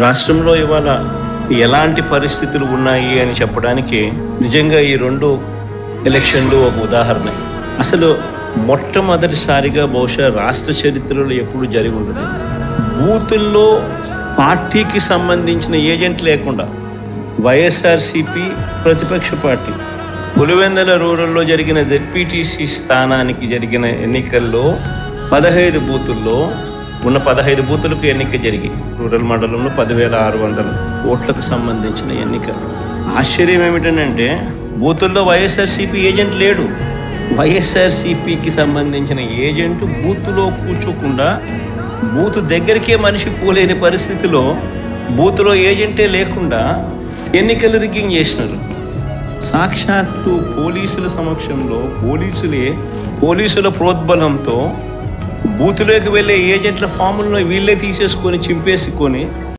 రాష్ట్రంలో ఇవాళ ఎలాంటి పరిస్థితులు ఉన్నాయి అని చెప్పడానికి నిజంగా ఈ రెండు ఎలక్షన్లు ఒక ఉదాహరణ. అసలు మొట్టమొదటిసారిగా బహుశా రాష్ట్ర చరిత్రలో ఎప్పుడు జరిగి ఉండదు, బూతుల్లో పార్టీకి సంబంధించిన ఏజెంట్ లేకుండా వైఎస్ఆర్సీపీ ప్రతిపక్ష పార్టీ పులివెందుల రూరల్లో జరిగిన జెడ్పీటీసీ స్థానానికి జరిగిన ఎన్నికల్లో 15 బూతుల్లో ఉన్న 15 బూతులకు ఎన్నిక జరిగి రూరల్ మండలంలో 10,600 ఓట్లకు సంబంధించిన ఎన్నిక. ఆశ్చర్యం ఏమిటంటే బూతుల్లో వైఎస్ఆర్సీపీ ఏజెంట్ లేడు. వైఎస్ఆర్సీపీకి సంబంధించిన ఏజెంట్ బూత్లో కూర్చోకుండా బూత్ దగ్గరికే మనిషి పోలేని పరిస్థితిలో బూత్లో ఏజెంటే లేకుండా ఎన్నికలు రిగ్గింగ్ చేసినారు. సాక్షాత్తు పోలీసుల సమక్షంలో పోలీసుల ప్రోద్బలంతో బూతులోకి వెళ్ళే ఏజెంట్ల ఫాములను వీళ్ళే తీసేసుకొని చింపేసుకొని